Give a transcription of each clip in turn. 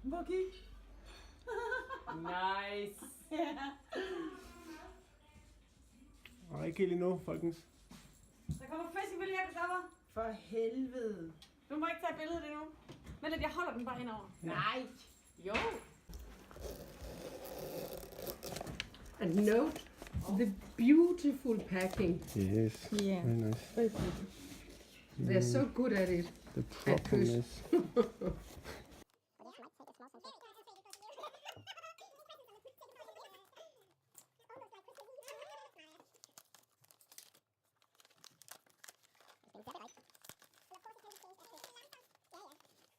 Hvor gik? Nice. Og ikke helt endnu, folkens. Der kommer festival her, Christoffer. For helvede. Du må ikke tage billedet endnu. Men jeg holder den bare henover. Nej. Jo. And note the beautiful packing. Yes. Yeah. Very nice. They're so good at it. The properness.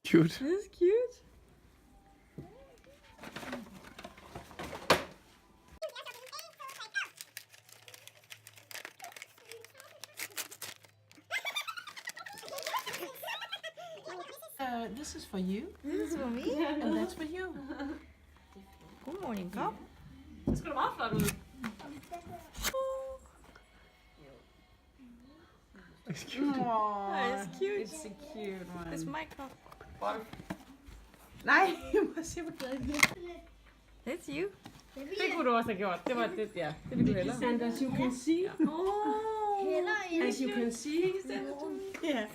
Cute. This is cute. This is for you. This is for me. And that's for you. Good morning, Bob. Så skal du meget flot ud. It's cute. It's cute. It's a cute one. It's my cup. Bold. Nej, jeg må se, hvor glad jeg bliver. That's you. Det kunne du også have gjort. Det var det, ja. Det ville du hellere. And as you can see, as you can see, Ja.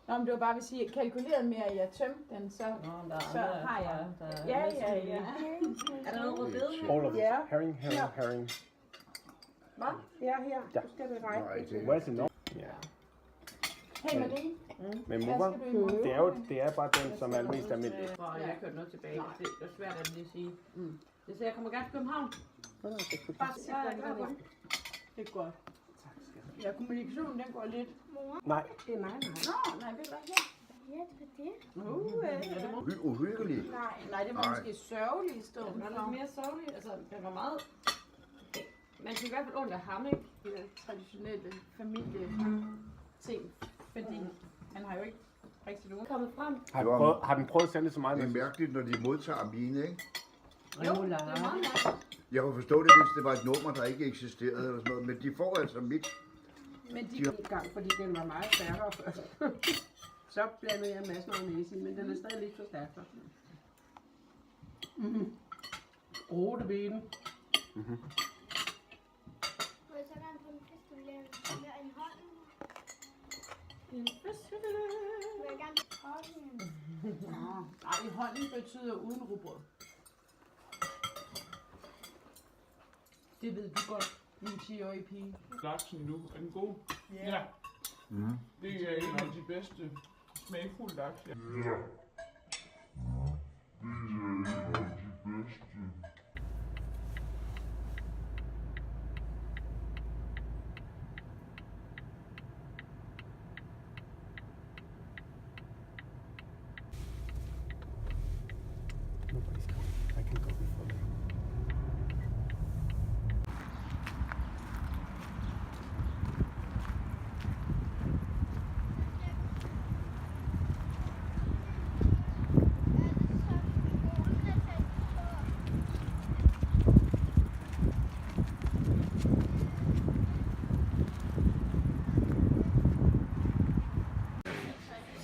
Nå, men det var bare, hvis I kalkulerede med, at jeg tømte den, så har jeg... Ja. Er der noget rødbede her? All of it. Ja. Herring, herring. Hvad? Ja, her. Ja. Du skal det række. Where's the number? Ja. Hey, Marie. Men mor, det er bare den, som er mest almindelig. Jeg har kørt noget tilbage. Det er svært at lige sige. Det ser, jeg kommer gerne til København. Bare se, det er godt. Ja, kommunikationen, den går lidt. Nej. det er mig. Nå, nej, ved du hvad? Uhyggeligt. Nej, det var måske sørgeligt i stedet. Den var lidt mere sørgelig. Altså, den var meget... Man fik i hvert fald ondt af ham, ikke? Det er traditionelle familie-ting, fordi han har jo ikke rigtig nogen Kommet frem. Har den prøvet at sende så meget? Det er mærkeligt, når de modtager mine, ikke? Jo, det er meget mærkeligt. Jeg kunne forstå det, hvis det var et nummer, der ikke eksisterede eller sådan noget, men de får altså mit. Men de gik i gang, fordi den var meget stærkere først. Så blandede jeg masser af næsen, men den er stadig lidt for stærk. Rote ben. Må jeg så gerne på en festival med en hånd? En festival. Må jeg gerne hånden? Nej, i hånden betyder uden rugbrød. Det ved du godt, min 10-årige pige. Laksen nu, er den god? Ja. Det er en af de bedste smagfulde laks. Ja. Nobody's coming. I can go before them.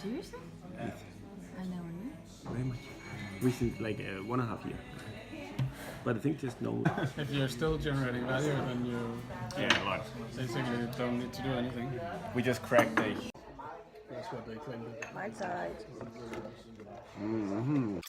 Seriously? I never knew. Very much. Recent, like 1.5 years. But I think just no. If you're still generating value, then you Yeah, a lot. basically don't need to do anything. We just cracked the. That's what they claim. My side. Mm-hmm.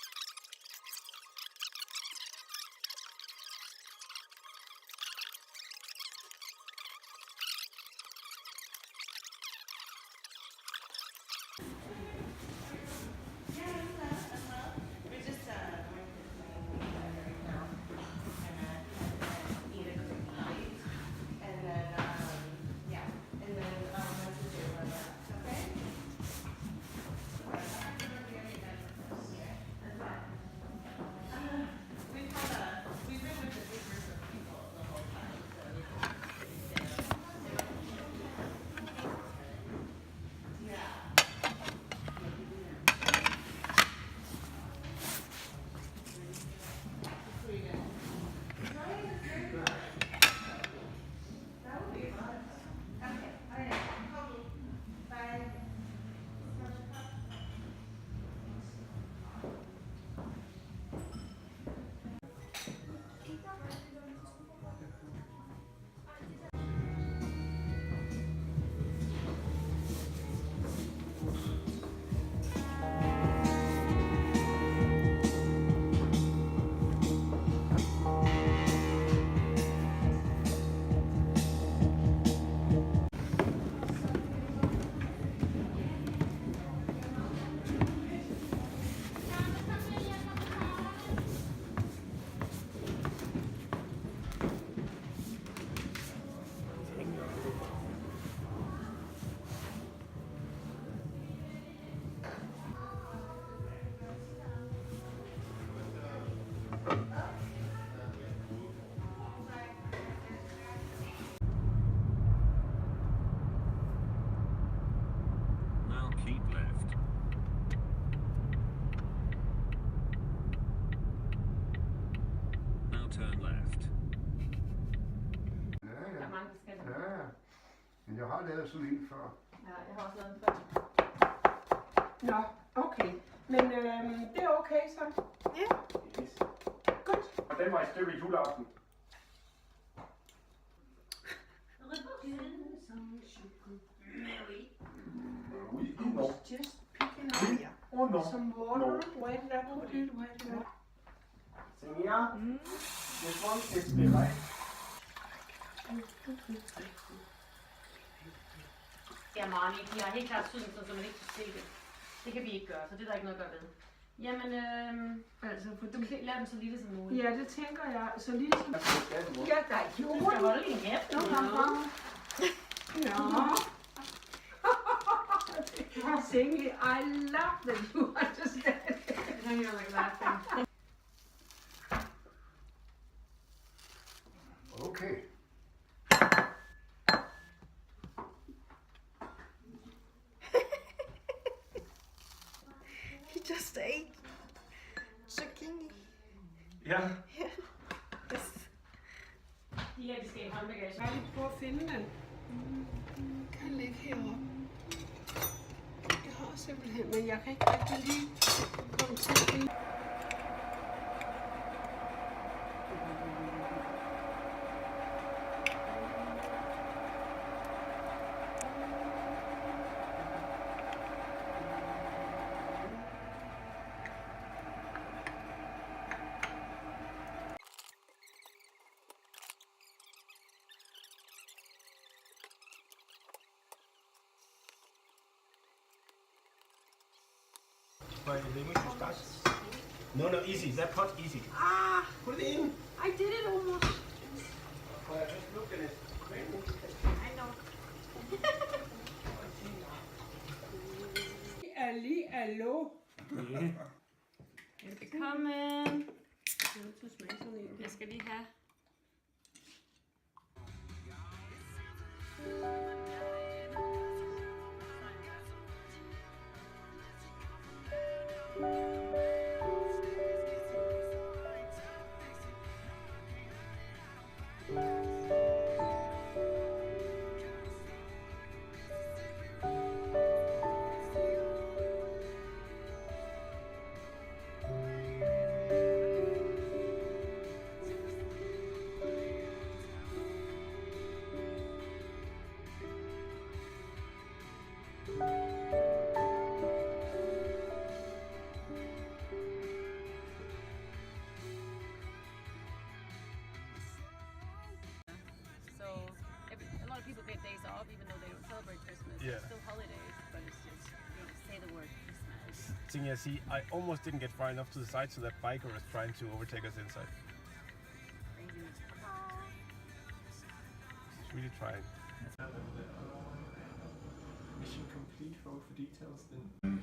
now turn left. Ja, Der ja. er mange forskellige. Ja, ja. Men jeg har lavet sådan en før. Ja, jeg har også lavet den før. Nå, okay. Men det er okay så. Ja. Godt. Og den var et stykke i juleaften. Just picking on you. Oh no. Some water. Wait, let me put it. Wait, wait. Senora, this one is the right. Ja, Marnie, de har helt klart syden, så man ikke kan se det. Det kan vi ikke gøre, så det er der ikke noget at gøre ved. Jamen, altså, for du lader dem så lille som muligt. Ja, det tænker jeg. Så lige som... Ja, der er Du jord. skal holde din kæft. Nu kom frem. Ja. Singing, I love that you understand. I know you're like laughing. Okay. He just ate zucchini. Ja. Yes. De her, de skal i håndbagage. Jeg er lige på at finde den. Kan ligge heroppe. Jeg har simpelthen, men jeg kan ikke rigtig lige komme til det. But the lemon to start. No, no, easy. That pot easy. Ah, Put it in. I did it almost. But I just looked at it. I know. Ali, allo. Velkommen. Jeg er nødt til at smage sådan en. Jeg skal lige have. A lot of people get days off even though they don't celebrate Christmas. Yeah. It's still holidays, but it's just, you know, say the word Christmas. Thing is, I almost didn't get far enough to the side, so that biker was trying to overtake us inside. Craziness. He's really trying. Mission complete, vote for details then.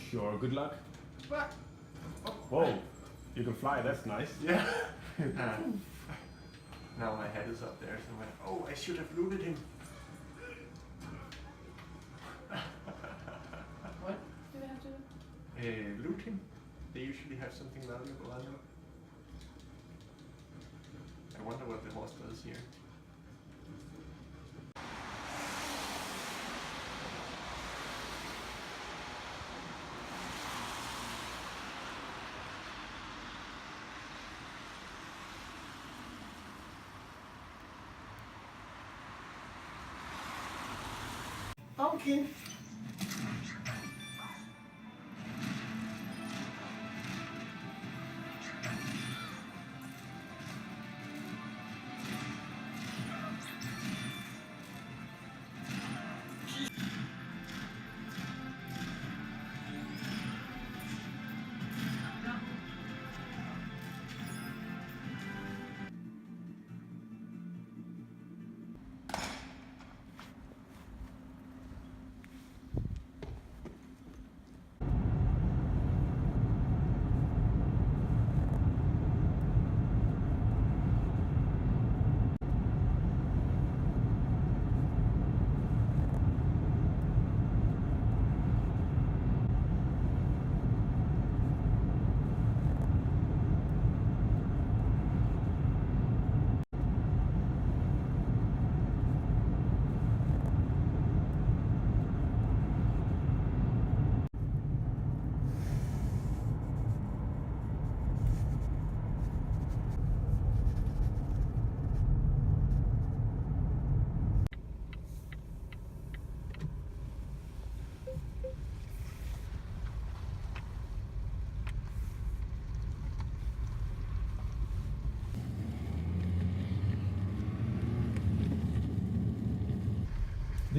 Sure, good luck. What? Whoa, you can fly, that's nice. Yeah. Now my head is up there somewhere. Oh, I should have looted him. What do they have to do? Loot him. They usually have something valuable on them. I wonder what the horse does here. Okay.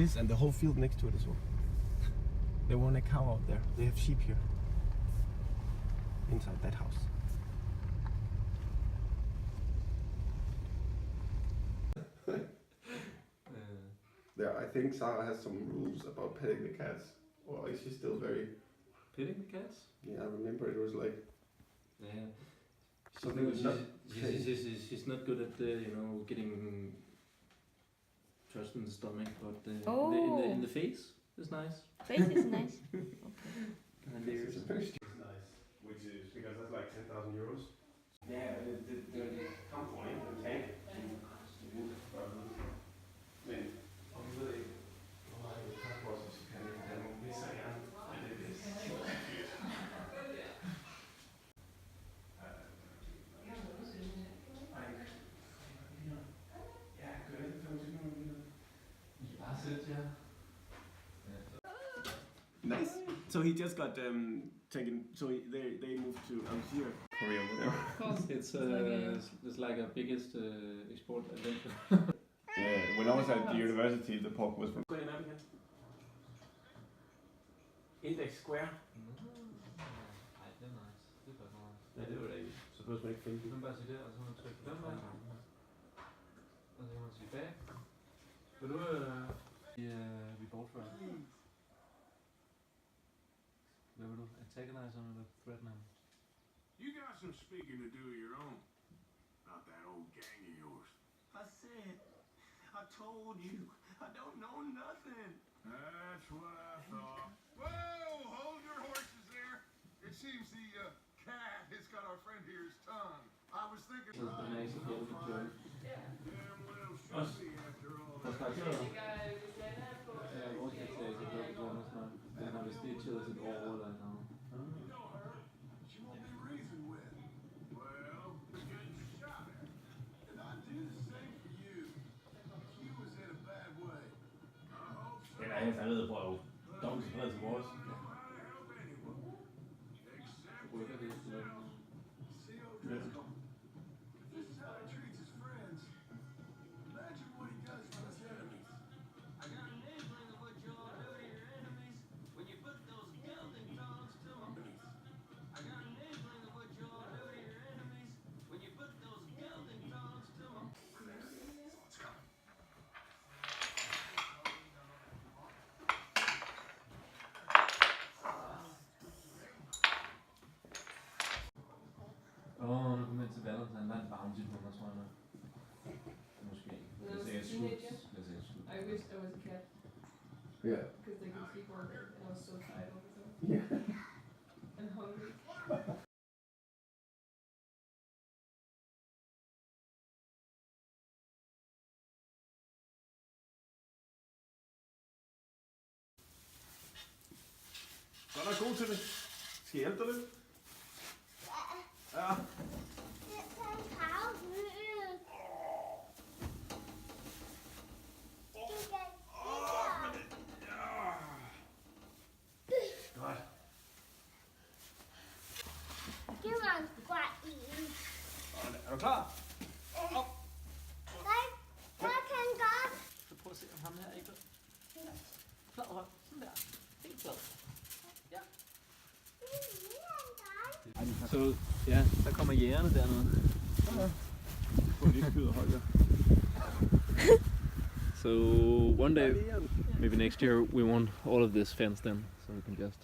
this and the whole field next to it as well. They want a cow out there. They have sheep here. Inside that house. Yeah, I think Sarah has some rules about petting the cats. Or is she still very... Petting the cats? Yeah, I remember it was like... Yeah. Something was not... She's not good at getting touched in the stomach, but in the face is nice. Face is nice. And It's very nice, which is because that's like 10,000 euros. Yeah, the company, the tank. Men om vi ved ikke, hvor meget det koster os, hvis vi kan det, der må vi så gerne, men det er super dyrt. Ja, gør det 25 minutter. Bare sæt jer. Nice. So he just got taken. So they moved to Algiers, Korea, whatever. Of course, it's like a biggest export adventure. Yeah, when I was at the university, the pork was from. Index Square. Nej, det er nice. Det er godt nice. Ja, det var da ikke. Så behøver man ikke finde Du kan bare sige der, og så må man trykke på den vej. Og så kan man sige bag. Vil du vi bort før? Hvad vil du? Antagonize him eller threaten him? You got some speaking to do of your own. Not that old gang of yours. I said, I told you, I don't know nothing. That's what I thought. Whoa, hold your horses there. It seems the cat has got our friend here's tongue. I was thinking... Så den er ikke så dårlig for Joe. Damn well should be after all Hvad that. skal jeg gøre? Ja, vores kat er ikke så dårlig for mig snart. Den har vist det chillet sit år eller noget. She won't be reasoned with. Well, you're getting shot at. And I'd do the same for you. She was in a bad way. I hope so. Den er helt faldet på dobbelt så bred som vores. Rykker det efter noget. See O'Driscoll? If this is how he treats his friends, imagine what he does for his enemies. I got an inkling of what you all do to your enemies when you put those gelding dogs to them. I got an inkling of what you all do to your enemies when you put those gelding dogs to them. Nu kommer jeg til Valentine. Der er en bounty på mig, tror jeg nok. Måske. Det er sikkert slut. Det er sikkert slut. I wish there was a cat Yeah. because they could sleep all day and I was so tired all the time Yeah. and hungry. Så er der god til det. Skal jeg hjælpe dig lidt? Ja. Godt. Det var en godt i. Er du klar? Jeg kan godt. Så prøv at se, om ham her ikke flad hånd. Sådan der. Helt flad. Ja. Så ja, der kommer jægerne dernede. So one day, maybe next year, we want all of this fenced in, so we can just